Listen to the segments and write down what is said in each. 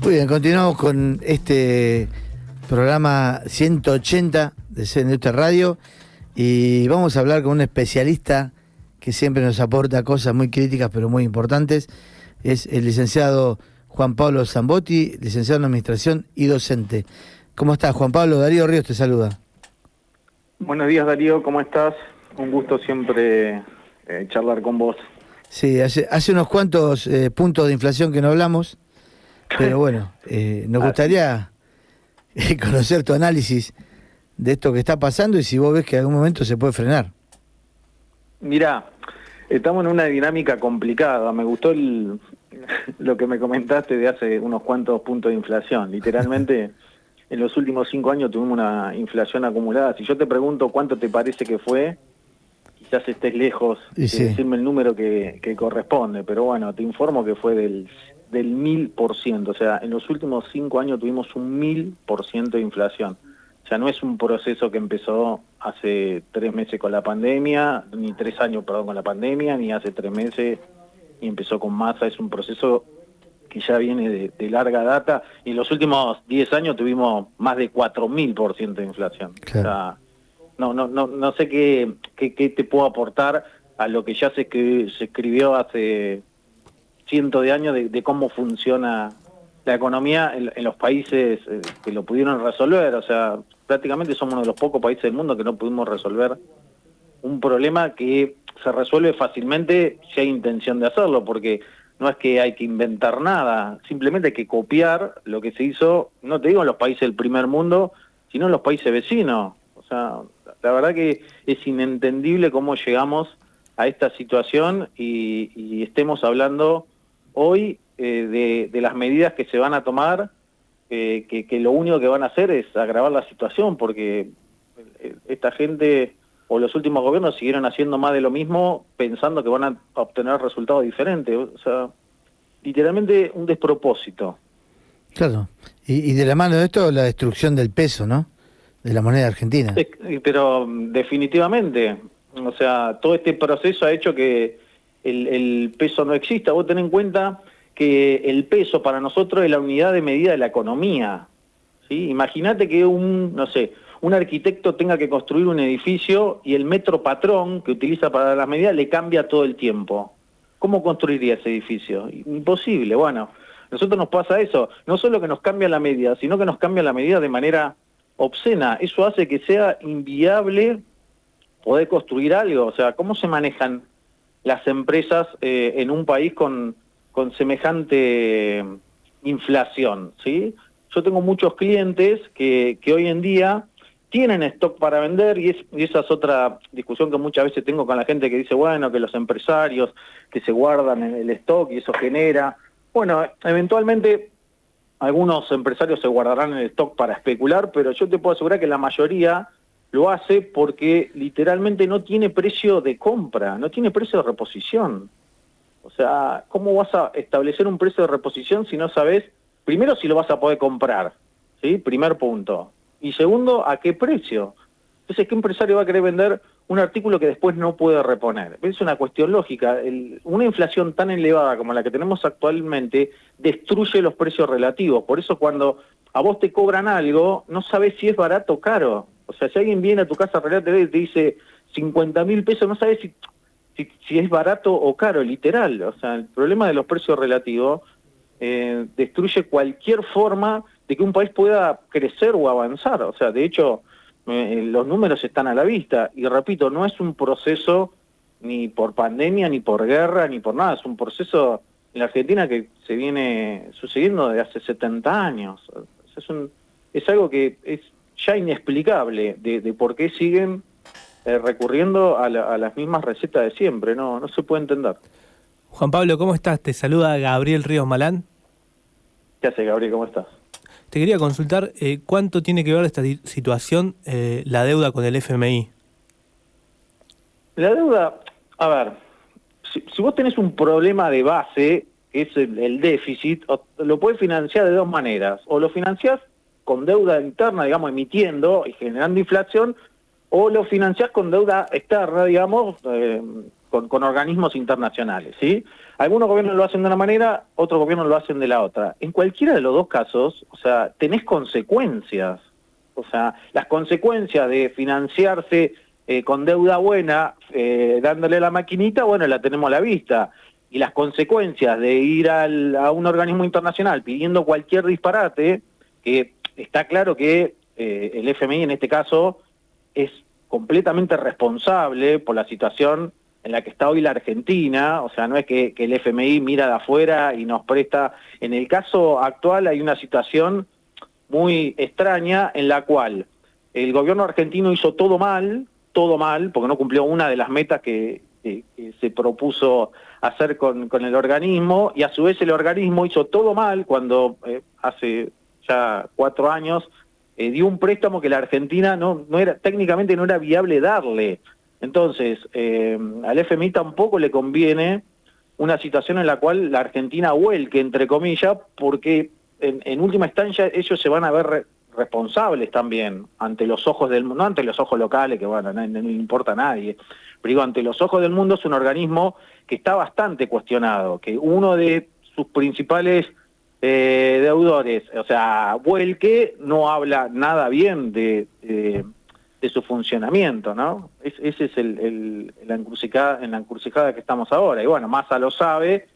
Muy bien, continuamos con este programa 180 de CNT Radio y vamos a hablar con un especialista que siempre nos aporta cosas muy críticas pero muy importantes. Es el licenciado Juan Pablo Zambotti, licenciado en Administración y docente. ¿Cómo estás, Juan Pablo? Darío Ríos te saluda. Buenos días, Darío, ¿cómo estás? Un gusto siempre charlar con vos. Sí, hace unos cuantos puntos de inflación que no hablamos, pero bueno, nos gustaría conocer tu análisis de esto que está pasando y si vos ves que en algún momento se puede frenar. Mirá, estamos en una dinámica complicada. Me gustó lo que me comentaste de hace unos cuantos puntos de inflación. Literalmente, en los últimos 5 años tuvimos una inflación acumulada. Si yo te pregunto cuánto te parece que fue, quizás estés lejos de decirme el número que corresponde, pero bueno, te informo que fue del 1000%, o sea, en los últimos 5 años tuvimos un 1000% de inflación. O sea, no es un proceso que empezó hace 3 meses con la pandemia, ni 3 años, perdón, con la pandemia, ni hace 3 meses y empezó con masa, es un proceso que ya viene de larga data, y en los últimos 10 años tuvimos más de 4000% de inflación. Claro. O sea, no sé qué te puedo aportar a lo que ya se escribió hace cientos de años de cómo funciona la economía en los países que lo pudieron resolver. O sea, prácticamente somos uno de los pocos países del mundo que no pudimos resolver un problema que se resuelve fácilmente si hay intención de hacerlo, porque no es que hay que inventar nada, simplemente hay que copiar lo que se hizo, no te digo en los países del primer mundo, sino en los países vecinos. O sea, la verdad que es inentendible cómo llegamos a esta situación y estemos hablando hoy de las medidas que se van a tomar, que lo único que van a hacer es agravar la situación, porque esta gente o los últimos gobiernos siguieron haciendo más de lo mismo pensando que van a obtener resultados diferentes. O sea, literalmente un despropósito. Claro, y de la mano de esto la destrucción del peso, ¿no? De la moneda argentina. Pero definitivamente, o sea, todo este proceso ha hecho que el peso no exista. Vos tenés en cuenta que el peso para nosotros es la unidad de medida de la economía, ¿sí? Imagínate que un arquitecto tenga que construir un edificio y el metro patrón que utiliza para las medidas le cambia todo el tiempo. ¿Cómo construiría ese edificio? Imposible. Bueno, a nosotros nos pasa eso. No solo que nos cambia la medida, sino que nos cambia la medida de manera obscena. Eso hace que sea inviable poder construir algo. O sea, ¿cómo se manejan las empresas en un país con semejante inflación? ¿Sí? Yo tengo muchos clientes que hoy en día tienen stock para vender y esa es otra discusión que muchas veces tengo con la gente que dice, bueno, que los empresarios que se guardan en el stock y eso genera... Bueno, eventualmente algunos empresarios se guardarán en el stock para especular, pero yo te puedo asegurar que la mayoría lo hace porque literalmente no tiene precio de compra, no tiene precio de reposición. O sea, ¿cómo vas a establecer un precio de reposición si no sabes, primero, si lo vas a poder comprar? ¿Sí? Primer punto. Y segundo, ¿a qué precio? Entonces, ¿qué empresario va a querer vender un artículo que después no puede reponer? Es una cuestión lógica. Una inflación tan elevada como la que tenemos actualmente destruye los precios relativos. Por eso cuando a vos te cobran algo, no sabes si es barato o caro. O sea, si alguien viene a tu casa a y te dice 50.000 pesos, no sabes si es barato o caro, literal. O sea, el problema de los precios relativos destruye cualquier forma de que un país pueda crecer o avanzar. O sea, de hecho, los números están a la vista. Y repito, no es un proceso ni por pandemia, ni por guerra, ni por nada. Es un proceso en la Argentina que se viene sucediendo desde hace 70 años. Es algo que es ya inexplicable de por qué siguen recurriendo a las mismas recetas de siempre. No se puede entender. Juan Pablo, ¿cómo estás? Te saluda Gabriel Ríos Malán. ¿Qué haces, Gabriel? ¿Cómo estás? Te quería consultar cuánto tiene que ver esta situación la deuda con el FMI. La deuda, a ver, si vos tenés un problema de base, que es el déficit, lo podés financiar de dos maneras. O lo financiás con deuda interna, digamos, emitiendo y generando inflación, o lo financiás con deuda externa, digamos, con organismos internacionales, ¿sí? Algunos gobiernos lo hacen de una manera, otros gobiernos lo hacen de la otra. En cualquiera de los dos casos, o sea, tenés consecuencias. O sea, las consecuencias de financiarse con deuda buena, dándole la maquinita, bueno, la tenemos a la vista. Y las consecuencias de ir a un organismo internacional pidiendo cualquier disparate, que está claro que el FMI en este caso es completamente responsable por la situación en la que está hoy la Argentina, o sea, no es que el FMI mira de afuera y nos presta. En el caso actual hay una situación muy extraña en la cual el gobierno argentino hizo todo mal, porque no cumplió una de las metas que se propuso hacer con el organismo, y a su vez el organismo hizo todo mal cuando hace ya 4 años dio un préstamo que la Argentina no era, técnicamente no era viable darle. Entonces, al FMI tampoco le conviene una situación en la cual la Argentina vuelque, entre comillas, porque en última instancia ellos se van a ver responsables también ante los ojos del mundo, no ante los ojos locales, que bueno, no le importa a nadie, pero digo, ante los ojos del mundo es un organismo que está bastante cuestionado, que uno de sus principales deudores, o sea, vuelque, no habla nada bien de su funcionamiento, ¿no? Ese es la encrucijada que estamos ahora, y bueno, Massa lo sabe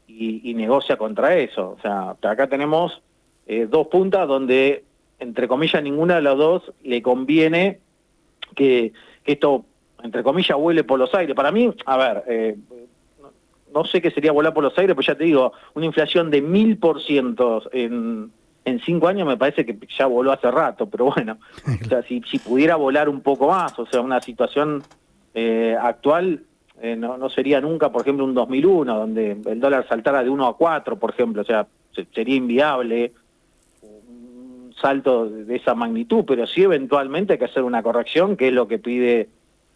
y negocia contra eso. O sea, acá tenemos 2 puntas donde, entre comillas, ninguna de las dos le conviene que esto, entre comillas, vuele por los aires. Para mí, a ver, no sé qué sería volar por los aires, pues ya te digo, una inflación de 1000% en 5 años me parece que ya voló hace rato, pero bueno, o sea, si pudiera volar un poco más, o sea, una situación actual no sería nunca, por ejemplo, un 2001, donde el dólar saltara de 1 a 4, por ejemplo, o sea, sería inviable un salto de esa magnitud, pero sí eventualmente hay que hacer una corrección, que es lo que pide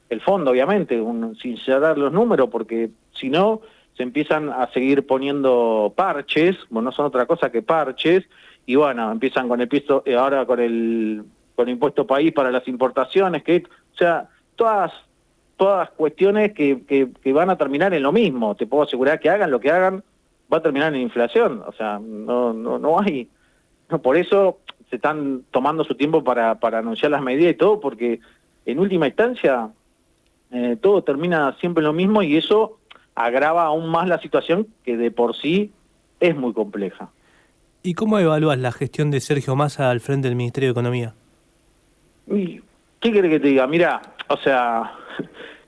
el fondo, obviamente, sincerar los números, porque si no, se empiezan a seguir poniendo parches, bueno, no son otra cosa que parches, y bueno, empiezan con el piso, ahora con el impuesto país para las importaciones, o sea, todas cuestiones que van a terminar en lo mismo. Te puedo asegurar que hagan lo que hagan, va a terminar en inflación. O sea, no hay. No, por eso se están tomando su tiempo para anunciar las medidas y todo, porque en última instancia todo termina siempre en lo mismo, y eso agrava aún más la situación, que de por sí es muy compleja. ¿Y cómo evalúas la gestión de Sergio Massa al frente del Ministerio de Economía? ¿Qué querés que te diga? Mirá, o sea,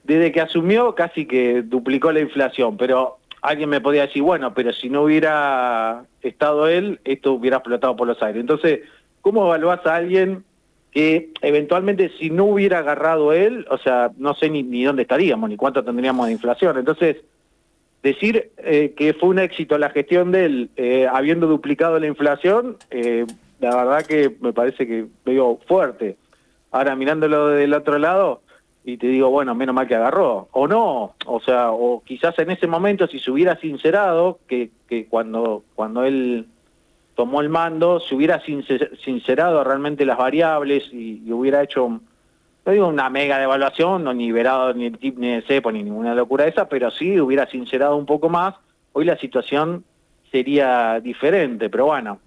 desde que asumió casi que duplicó la inflación, pero alguien me podía decir, bueno, pero si no hubiera estado él, esto hubiera explotado por los aires. Entonces, ¿cómo evaluás a alguien que eventualmente, si no hubiera agarrado él, o sea, no sé ni dónde estaríamos, ni cuánto tendríamos de inflación? Entonces, decir que fue un éxito la gestión de él, habiendo duplicado la inflación, la verdad que me parece que medio fuerte. Ahora, mirándolo del otro lado, y te digo, bueno, menos mal que agarró, o no, o sea, o quizás en ese momento, si se hubiera sincerado, que cuando él tomó el mando, se hubiera sincerado realmente las variables y hubiera hecho, no digo una mega devaluación, no ni liberado ni el TIP ni el cepo ni ninguna locura de esa, pero sí hubiera sincerado un poco más, hoy la situación sería diferente. Pero bueno,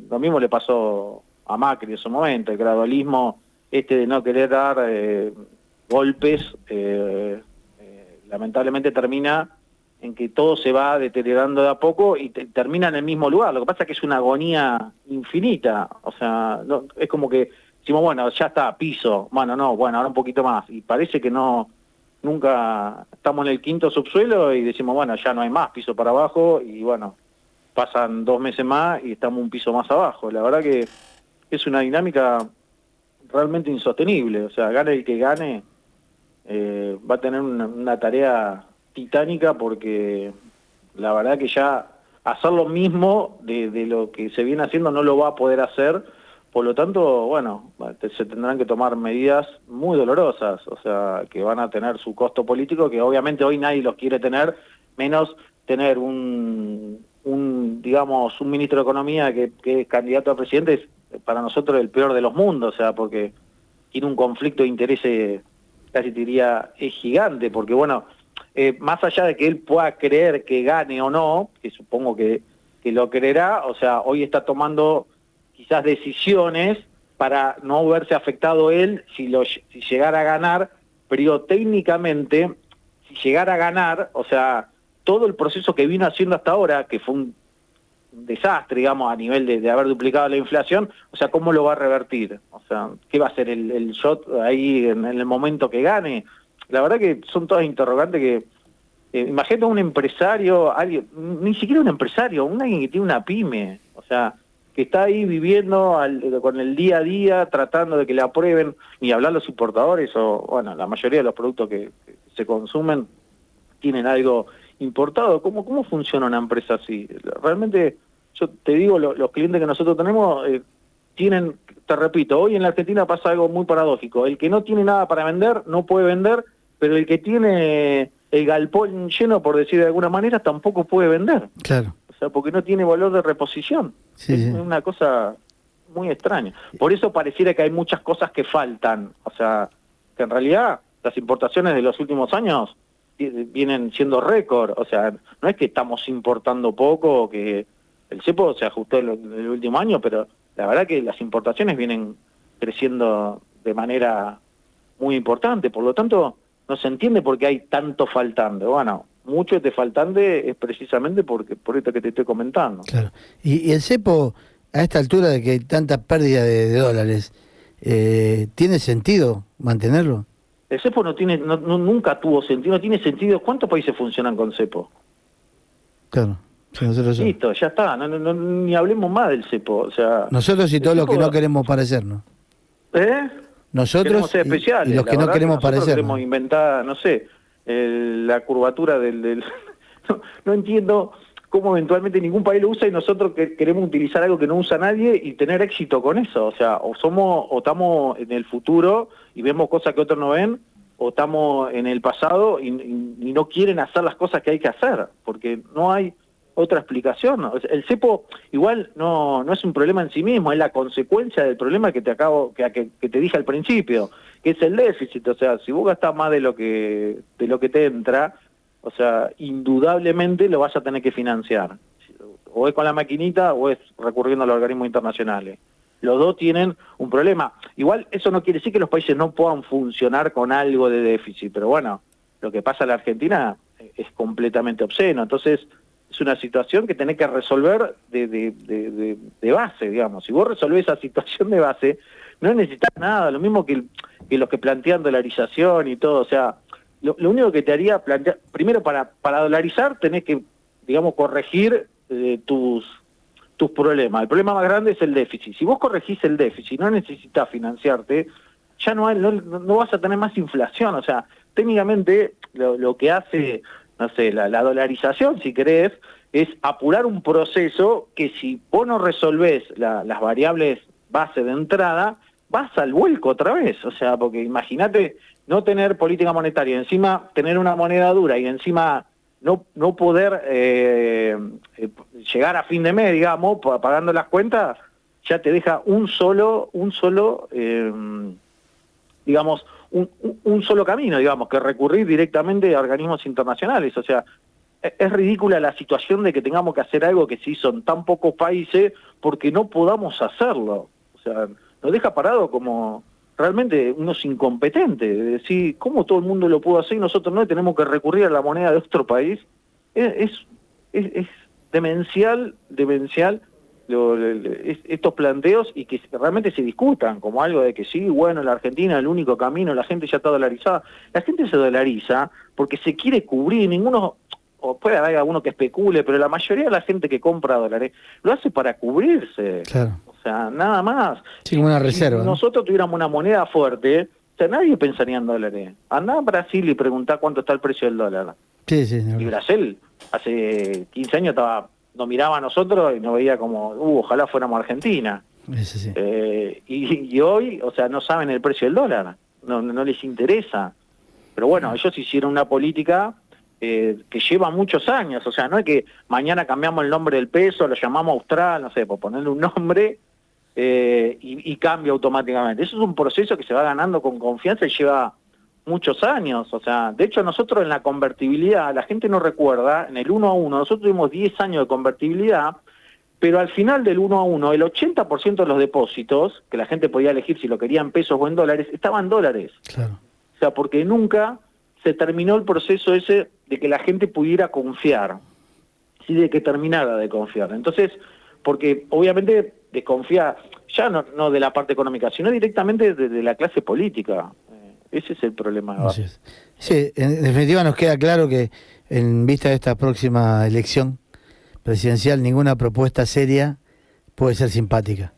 lo mismo le pasó a Macri en su momento, el gradualismo de no querer dar golpes, lamentablemente termina en que todo se va deteriorando de a poco y termina en el mismo lugar. Lo que pasa es que es una agonía infinita, o sea, es como que decimos, bueno, ya está, piso, bueno, ahora un poquito más, y parece que nunca estamos en el 5º subsuelo y decimos, bueno, ya no hay más piso para abajo, y bueno, pasan 2 meses más y estamos un piso más abajo. La verdad que es una dinámica realmente insostenible, o sea, gane el que gane, va a tener una tarea titánica, porque la verdad que ya hacer lo mismo de lo que se viene haciendo no lo va a poder hacer. Por lo tanto, bueno, se tendrán que tomar medidas muy dolorosas, o sea, que van a tener su costo político, que obviamente hoy nadie los quiere tener, menos tener digamos, un ministro de Economía que es candidato a presidente, es para nosotros el peor de los mundos, o sea, porque tiene un conflicto de intereses, casi te diría, es gigante, porque bueno, más allá de que él pueda creer que gane o no, que supongo que lo creerá, o sea, hoy está tomando quizás decisiones para no verse afectado él si llegara a ganar, pero técnicamente, si llegara a ganar, o sea, todo el proceso que vino haciendo hasta ahora, que fue un desastre, digamos, a nivel de haber duplicado la inflación, o sea, ¿cómo lo va a revertir? O sea, ¿qué va a hacer el shot ahí en el momento que gane? La verdad que son todas interrogantes que... imagínate un empresario, alguien, ni siquiera un empresario, alguien que tiene una pyme, o sea, que está ahí viviendo con el día a día, tratando de que le aprueben, ni hablar los importadores, o bueno, la mayoría de los productos que se consumen tienen algo importado. ¿Cómo funciona una empresa así? Realmente, yo te digo, los clientes que nosotros tenemos tienen, te repito, hoy en la Argentina pasa algo muy paradójico. El que no tiene nada para vender, no puede vender, pero el que tiene el galpón lleno, por decir de alguna manera, tampoco puede vender. Claro. O sea, porque no tiene valor de reposición. Sí, es sí. una cosa muy extraña. Por eso pareciera que hay muchas cosas que faltan. O sea, que en realidad las importaciones de los últimos años vienen siendo récord. O sea, no es que estamos importando poco, que el cepo se ajustó el último año, pero la verdad que las importaciones vienen creciendo de manera muy importante. Por lo tanto, no se entiende por qué hay tanto faltante. Bueno, mucho de faltante es precisamente por esto que te estoy comentando. Claro. Y el cepo, a esta altura de que hay tanta pérdida de dólares, ¿tiene sentido mantenerlo? El cepo nunca tuvo sentido, no tiene sentido. ¿Cuántos países funcionan con cepo? Claro. Sí, nosotros somos. Listo, ya está, ni hablemos más del cepo. O sea, Nosotros y todos los que no queremos parecernos. Nosotros queremos ser especiales, y los que no queremos parecernos. Queremos inventar, no sé, la curvatura del no entiendo cómo eventualmente ningún país lo usa y nosotros queremos utilizar algo que no usa nadie y tener éxito con eso. O sea, o estamos en el futuro y vemos cosas que otros no ven, o estamos en el pasado y no quieren hacer las cosas que hay que hacer, porque no hay otra explicación. El cepo igual no es un problema en sí mismo, es la consecuencia del problema que te dije al principio, que es el déficit. O sea, si vos gastás más de lo que te entra, o sea, indudablemente lo vas a tener que financiar. O es con la maquinita o es recurriendo a los organismos internacionales. Los dos tienen un problema. Igual eso no quiere decir que los países no puedan funcionar con algo de déficit, pero bueno, lo que pasa en la Argentina es completamente obsceno. Entonces, es una situación que tenés que resolver de base, digamos. Si vos resolvés esa situación de base, no necesitas nada, lo mismo que los que plantean dolarización y todo. O sea, lo único que te haría plantear, primero para dolarizar tenés que, digamos, corregir tus problemas. El problema más grande es el déficit. Si vos corregís el déficit, no necesitas financiarte, ya no vas a tener más inflación. O sea, técnicamente lo que hace, no sé, la dolarización, si querés, es apurar un proceso que si vos no resolvés las variables base de entrada, vas al vuelco otra vez. O sea, porque imagínate no tener política monetaria, encima tener una moneda dura y encima no poder llegar a fin de mes, digamos, pagando las cuentas, ya te deja un solo digamos, un solo camino, digamos, que recurrir directamente a organismos internacionales. O sea, es ridícula la situación de que tengamos que hacer algo que se hizo en tan pocos países porque no podamos hacerlo. O sea, nos deja parado como realmente unos incompetentes, de decir, ¿cómo todo el mundo lo pudo hacer y nosotros no tenemos que recurrir a la moneda de otro país? Es demencial estos planteos y que realmente se discutan como algo de que sí, bueno, la Argentina es el único camino, la gente ya está dolarizada. La gente se dolariza porque se quiere cubrir, o puede haber alguno que especule, pero la mayoría de la gente que compra dólares lo hace para cubrirse. Claro. O sea, nada más. Sí, como una reserva. Si nosotros tuviéramos una moneda fuerte, o sea, nadie pensaría en dólares. Andá a Brasil y preguntá cuánto está el precio del dólar. Sí, sí. Y Brasil hace 15 años nos miraba a nosotros y nos veía como, ojalá fuéramos Argentina. Eso sí. Y hoy, o sea, no saben el precio del dólar, no les interesa. Pero bueno, ellos hicieron una política que lleva muchos años. O sea, no es que mañana cambiamos el nombre del peso, lo llamamos austral, no sé, por ponerle un nombre, y cambia automáticamente. Eso es un proceso que se va ganando con confianza y lleva muchos años. O sea, de hecho nosotros en la convertibilidad, la gente no recuerda, en el 1 a 1, nosotros tuvimos 10 años de convertibilidad, pero al final del 1 a 1, el 80% de los depósitos, que la gente podía elegir si lo quería en pesos o en dólares, estaban en dólares. Claro. O sea, porque nunca se terminó el proceso ese de que la gente pudiera confiar, sí, de que terminara de confiar. Entonces, porque obviamente desconfía ya no de la parte económica, sino directamente de la clase política. Ese es el problema. Así es. Sí, en definitiva nos queda claro que en vista de esta próxima elección presidencial, ninguna propuesta seria puede ser simpática.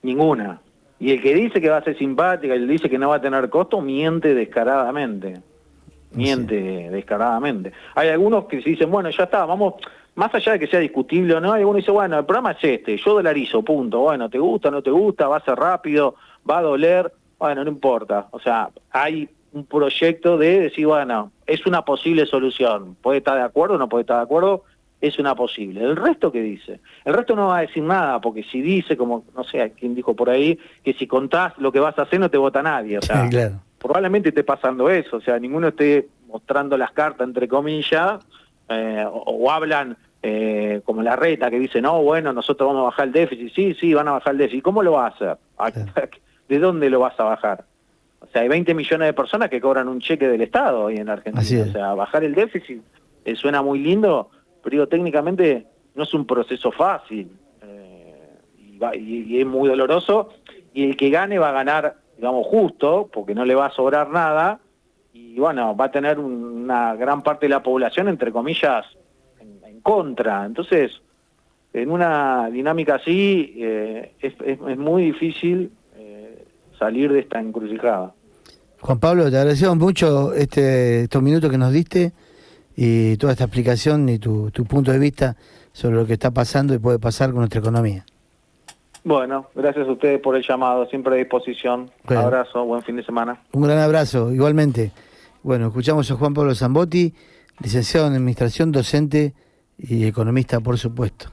Ninguna. Y el que dice que va a ser simpática, el que dice que no va a tener costo, miente descaradamente. Miente descaradamente. Hay algunos que se dicen, bueno, ya está, vamos, más allá de que sea discutible o no, hay algunos que dicen, bueno, el programa es este, yo dolarizo, punto. Bueno, te gusta, no te gusta, va a ser rápido, va a doler, bueno, no importa. O sea, hay un proyecto de decir, bueno, es una posible solución. Puede estar de acuerdo o no puede estar de acuerdo, es una posible. ¿El resto qué dice? El resto no va a decir nada, porque si dice, como, no sé, quién dijo por ahí, que si contás lo que vas a hacer no te vota nadie. O sea, claro. Probablemente esté pasando eso, o sea, ninguno esté mostrando las cartas, entre comillas, o hablan como la reta que dice, no, bueno, nosotros vamos a bajar el déficit, sí, van a bajar el déficit. ¿Cómo lo vas a hacer? Claro. ¿De dónde lo vas a bajar? O sea, hay 20 millones de personas que cobran un cheque del Estado hoy en Argentina. O sea, bajar el déficit suena muy lindo, pero digo, técnicamente no es un proceso fácil, y es muy doloroso, y el que gane va a ganar, digamos, justo, porque no le va a sobrar nada, y bueno, va a tener una gran parte de la población, entre comillas, en contra. Entonces, en una dinámica así, es muy difícil salir de esta encrucijada. Juan Pablo, te agradecemos mucho estos minutos que nos diste y toda esta explicación y tu punto de vista sobre lo que está pasando y puede pasar con nuestra economía. Bueno, gracias a ustedes por el llamado, siempre a disposición. Bueno. Abrazo, buen fin de semana. Un gran abrazo, igualmente. Bueno, escuchamos a Juan Pablo Zambotti, licenciado en Administración, docente y economista, por supuesto.